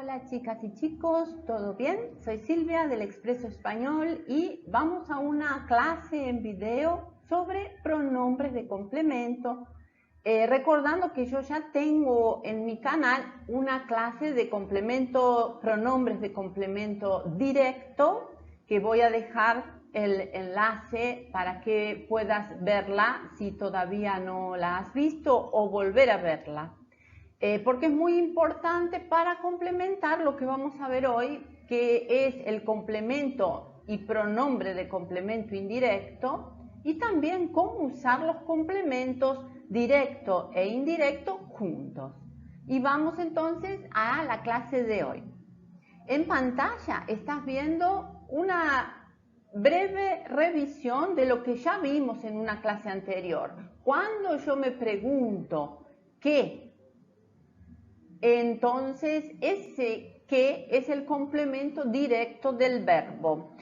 Hola chicas y chicos, ¿todo bien? Soy Silvia del Expreso Español y vamos a una clase en video sobre pronombres de complemento. Recordando que yo ya tengo en mi canal una clase de pronombres de complemento directo, que voy a dejar el enlace para que puedas verla si todavía no la has visto o volver a verla. Porque es muy importante para complementar lo que vamos a ver hoy, que es el complemento y pronombre de complemento indirecto, y también cómo usar los complementos directo e indirecto juntos. Y vamos entonces a la clase de hoy. En pantalla estás viendo una breve revisión de lo que ya vimos en una clase anterior. Cuando yo me pregunto qué, entonces ese que es el complemento directo del verbo.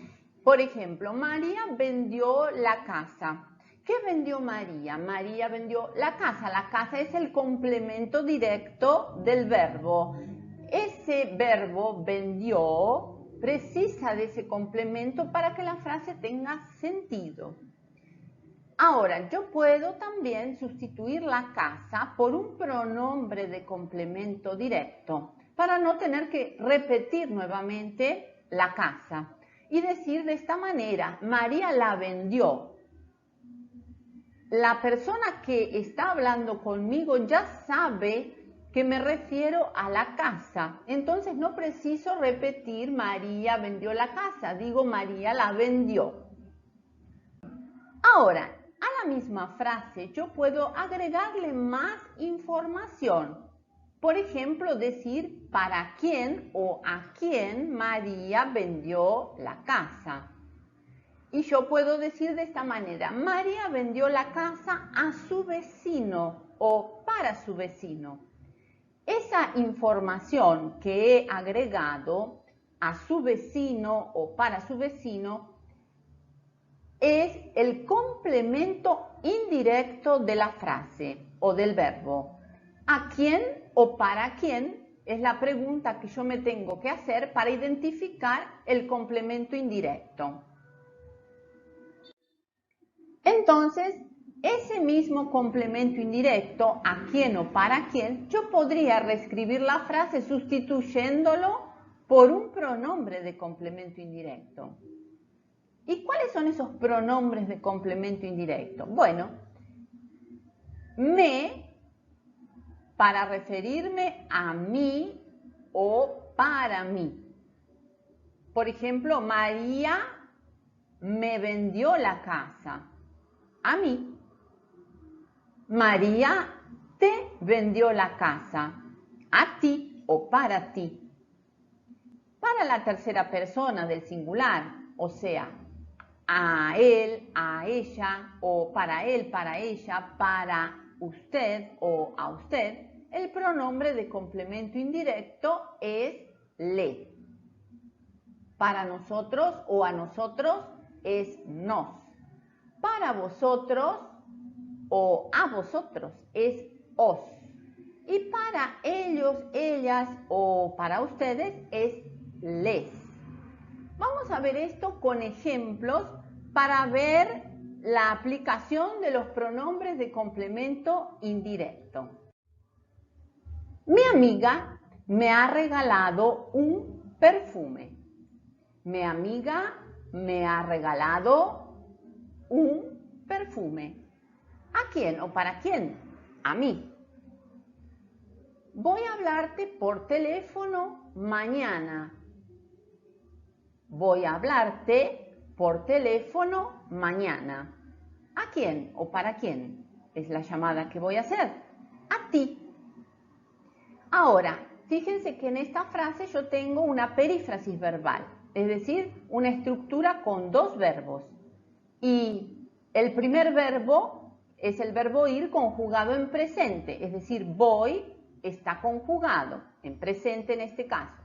Por ejemplo, María vendió la casa. ¿Qué vendió María? María vendió la casa. La casa es el complemento directo del verbo. Ese verbo vendió precisa de ese complemento para que la frase tenga sentido. Ahora, yo puedo también sustituir la casa por un pronombre de complemento directo para no tener que repetir nuevamente la casa y decir de esta manera: María la vendió. La persona que está hablando conmigo ya sabe que me refiero a la casa, entonces no preciso repetir María vendió la casa, digo María la vendió. Ahora, a la misma frase yo puedo agregarle más información. Por ejemplo, decir para quién o a quién María vendió la casa. Y yo puedo decir de esta manera: María vendió la casa a su vecino o para su vecino. Esa información que he agregado, a su vecino o para su vecino, es el complemento indirecto de la frase o del verbo. ¿A quién o para quién? Es la pregunta que yo me tengo que hacer para identificar el complemento indirecto. Entonces, ese mismo complemento indirecto, a quién o para quién, yo podría reescribir la frase sustituyéndolo por un pronombre de complemento indirecto. ¿Y cuáles son esos pronombres de complemento indirecto? Bueno, me, para referirme a mí o para mí. Por ejemplo, María me vendió la casa a mí. María te vendió la casa a ti o para ti. Para la tercera persona del singular, o sea, a él, a ella, o para él, para ella, para usted o a usted, el pronombre de complemento indirecto es le. Para nosotros o a nosotros es nos. Para vosotros o a vosotros es os. Y para ellos, ellas o para ustedes es les. Vamos a ver esto con ejemplos para ver la aplicación de los pronombres de complemento indirecto. Mi amiga me ha regalado un perfume. Mi amiga me ha regalado un perfume. ¿A quién o para quién? A mí. Voy a hablarte por teléfono mañana. Voy a hablarte por teléfono mañana. ¿A quién o para quién es la llamada que voy a hacer? A ti. Ahora, fíjense que en esta frase yo tengo una perífrasis verbal, es decir, una estructura con dos verbos. Y el primer verbo es el verbo ir conjugado en presente, es decir, voy está conjugado en presente en este caso.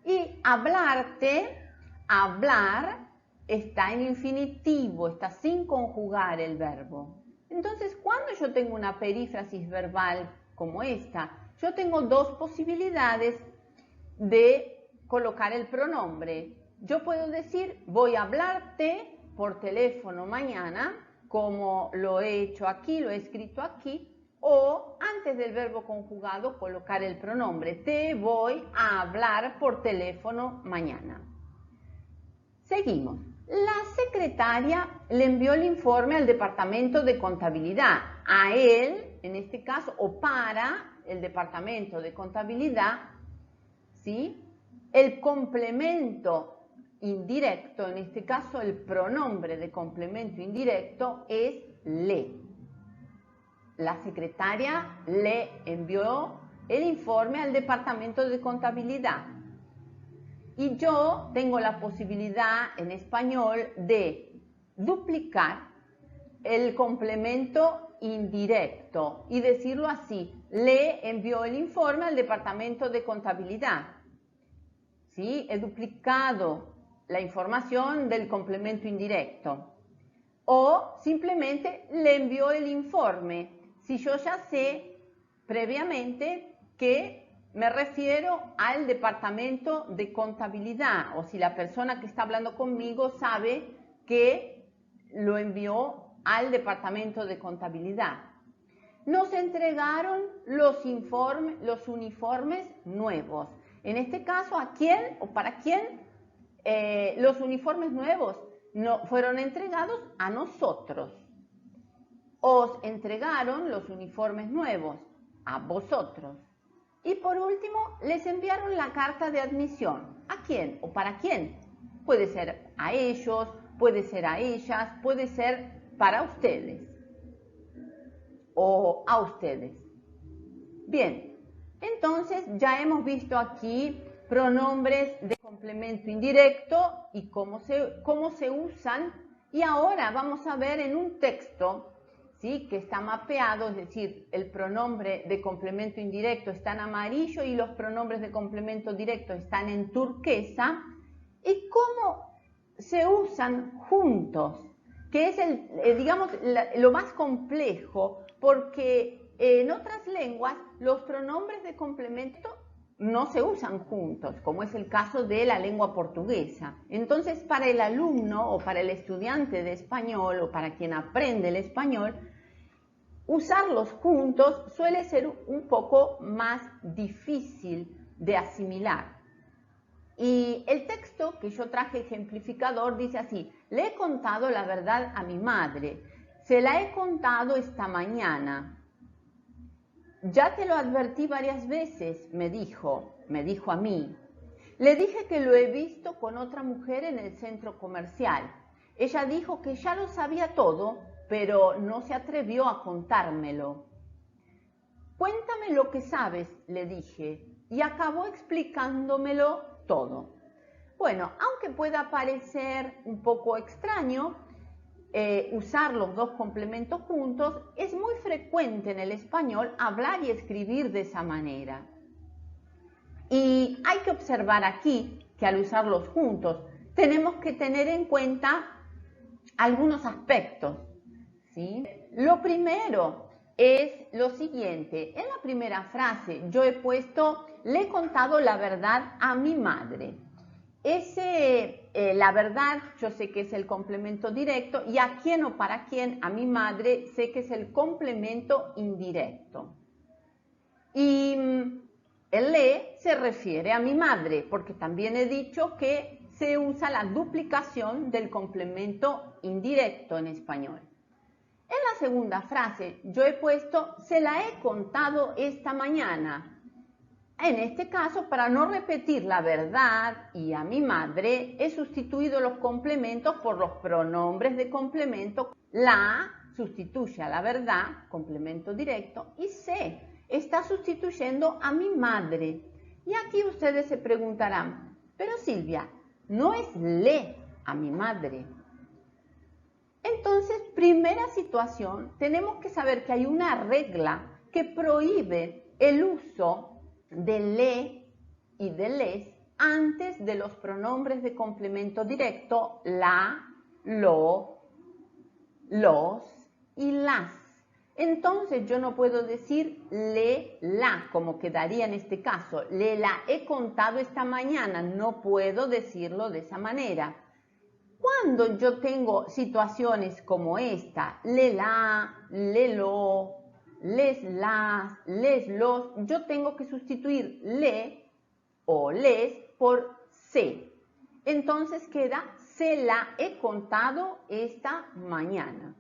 Y hablarte, hablar, está en infinitivo, está sin conjugar el verbo. Entonces, cuando yo tengo una perífrasis verbal como esta, yo tengo dos posibilidades de colocar el pronombre. Yo puedo decir, voy a hablarte por teléfono mañana, como lo he hecho aquí, lo he escrito aquí, o antes del verbo conjugado colocar el pronombre. Te voy a hablar por teléfono mañana. Seguimos. La secretaria le envió el informe al departamento de contabilidad. A él, en este caso, o para el departamento de contabilidad, ¿sí? El complemento indirecto, en este caso el pronombre de complemento indirecto es le. La secretaria le envió el informe al departamento de contabilidad. Y yo tengo la posibilidad en español de duplicar el complemento indirecto y decirlo así: le envió el informe al departamento de contabilidad. ¿Sí? He duplicado la información del complemento indirecto. O simplemente le envió el informe. Si yo ya sé previamente que me refiero al departamento de contabilidad, o si la persona que está hablando conmigo sabe que lo envió al departamento de contabilidad. Nos entregaron los uniformes nuevos. En este caso, ¿a quién o para quién? Los uniformes nuevos fueron entregados a nosotros. Os entregaron los uniformes nuevos a vosotros. Y por último, les enviaron la carta de admisión. ¿A quién o para quién? Puede ser a ellos, puede ser a ellas, puede ser para ustedes o a ustedes. Bien, entonces ya hemos visto aquí pronombres de complemento indirecto y cómo se usan. Y ahora vamos a ver en un texto, ¿sí?, que está mapeado, es decir, el pronombre de complemento indirecto está en amarillo y los pronombres de complemento directo están en turquesa, y cómo se usan juntos, que es digamos, lo más complejo, porque en otras lenguas los pronombres de complemento no se usan juntos, como es el caso de la lengua portuguesa. Entonces, para el alumno o para el estudiante de español o para quien aprende el español, usarlos juntos suele ser un poco más difícil de asimilar. Y el texto que yo traje ejemplificador dice así: le he contado la verdad a mi madre, se la he contado esta mañana. Ya te lo advertí varias veces, me dijo a mí. Le dije que lo he visto con otra mujer en el centro comercial. Ella dijo que ya lo sabía todo, pero no se atrevió a contármelo. Cuéntame lo que sabes, le dije, y acabó explicándomelo todo. Bueno, aunque pueda parecer un poco extraño usar los dos complementos juntos, es muy frecuente en el español hablar y escribir de esa manera. Y hay que observar aquí que al usarlos juntos tenemos que tener en cuenta algunos aspectos, ¿sí? Lo primero es lo siguiente: en la primera frase yo he puesto le he contado la verdad a mi madre. La verdad yo sé que es el complemento directo, y a quién o para quién, a mi madre, sé que es el complemento indirecto. Y el le se refiere a mi madre, porque también he dicho que se usa la duplicación del complemento indirecto en español. En la segunda frase yo he puesto se la he contado esta mañana. En este caso, para no repetir la verdad y a mi madre, he sustituido los complementos por los pronombres de complemento. La sustituye a la verdad, complemento directo, y se está sustituyendo a mi madre. Y aquí ustedes se preguntarán: pero Silvia, ¿no es le a mi madre? Entonces, primera situación, tenemos que saber que hay una regla que prohíbe el uso de le y de les antes de los pronombres de complemento directo la, lo, los y las. Entonces yo no puedo decir le la, como quedaría en este caso. Le la he contado esta mañana, no puedo decirlo de esa manera. Cuando yo tengo situaciones como esta, le la, le lo, les las, les los, yo tengo que sustituir le o les por se. Entonces queda se la he contado esta mañana.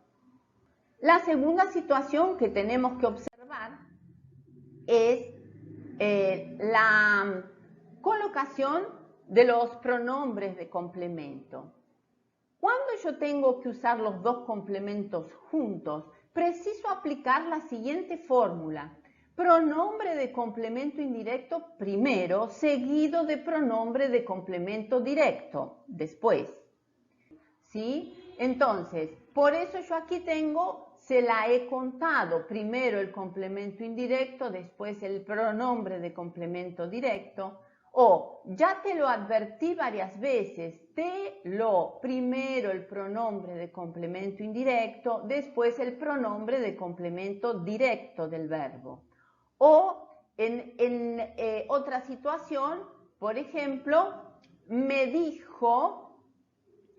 La segunda situación que tenemos que observar es la colocación de los pronombres de complemento. Cuando yo tengo que usar los dos complementos juntos, preciso aplicar la siguiente fórmula. Pronombre de complemento indirecto primero, seguido de pronombre de complemento directo después. ¿Sí? Entonces, por eso yo aquí tengo se la he contado, primero el complemento indirecto, después el pronombre de complemento directo, o ya te lo advertí varias veces, te lo, primero el pronombre de complemento indirecto, después el pronombre de complemento directo del verbo. O en otra situación, por ejemplo, me dijo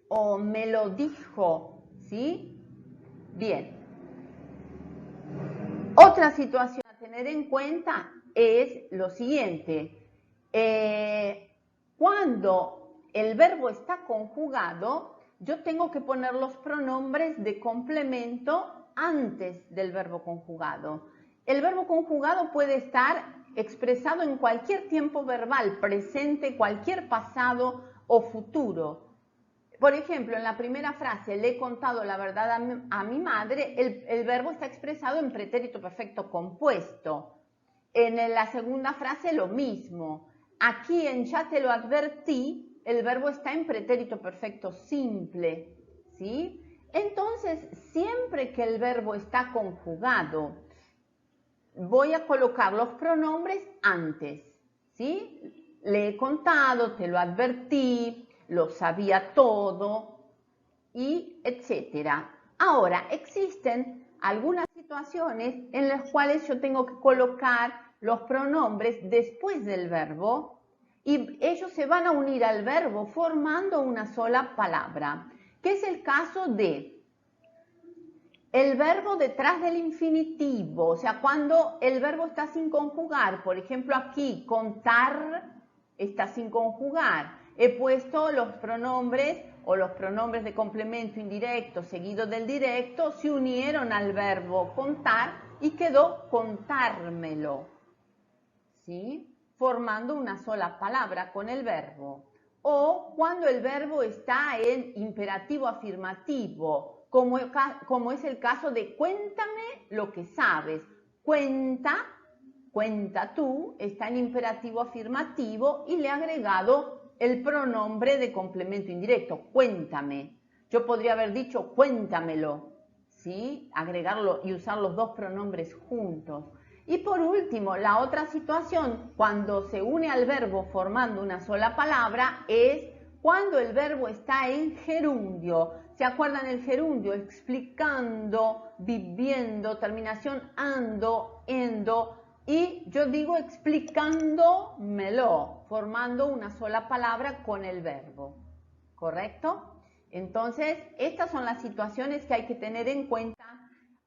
o me lo dijo, ¿sí? Bien. Otra situación a tener en cuenta es lo siguiente. Cuando el verbo está conjugado, yo tengo que poner los pronombres de complemento antes del verbo conjugado. El verbo conjugado puede estar expresado en cualquier tiempo verbal, presente, cualquier pasado o futuro. Por ejemplo, en la primera frase, le he contado la verdad a mi madre, el verbo está expresado en pretérito perfecto compuesto. En la segunda frase, lo mismo. Aquí en ya te lo advertí, el verbo está en pretérito perfecto simple, ¿sí? Entonces, siempre que el verbo está conjugado, voy a colocar los pronombres antes, ¿sí? Le he contado, te lo advertí, lo sabía todo, y etcétera. Ahora, existen algunas situaciones en las cuales yo tengo que colocar los pronombres después del verbo y ellos se van a unir al verbo formando una sola palabra, que es el caso de el verbo detrás del infinitivo, o sea, cuando el verbo está sin conjugar. Por ejemplo, aquí, contar está sin conjugar. He puesto los pronombres o los pronombres de complemento indirecto seguido del directo, se unieron al verbo contar y quedó contármelo, ¿sí? Formando una sola palabra con el verbo. O cuando el verbo está en imperativo afirmativo, como es el caso de cuéntame lo que sabes. Cuenta tú, está en imperativo afirmativo y le he agregado el pronombre de complemento indirecto, cuéntame. Yo podría haber dicho cuéntamelo, ¿sí? Agregarlo y usar los dos pronombres juntos. Y por último, la otra situación, cuando se une al verbo formando una sola palabra, es cuando el verbo está en gerundio. ¿Se acuerdan el gerundio? Explicando, viviendo, terminación ando, endo. Y yo digo explicándomelo, formando una sola palabra con el verbo. ¿Correcto? Entonces, estas son las situaciones que hay que tener en cuenta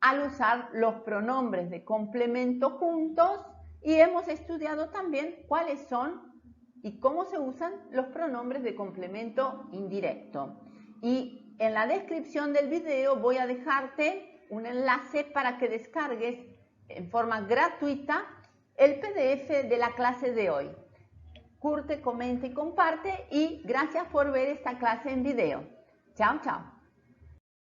al usar los pronombres de complemento juntos, y hemos estudiado también cuáles son y cómo se usan los pronombres de complemento indirecto. Y en la descripción del video voy a dejarte un enlace para que descargues en forma gratuita el PDF de la clase de hoy. Curte, comenta y comparte, y gracias por ver esta clase en video. Chao, chao.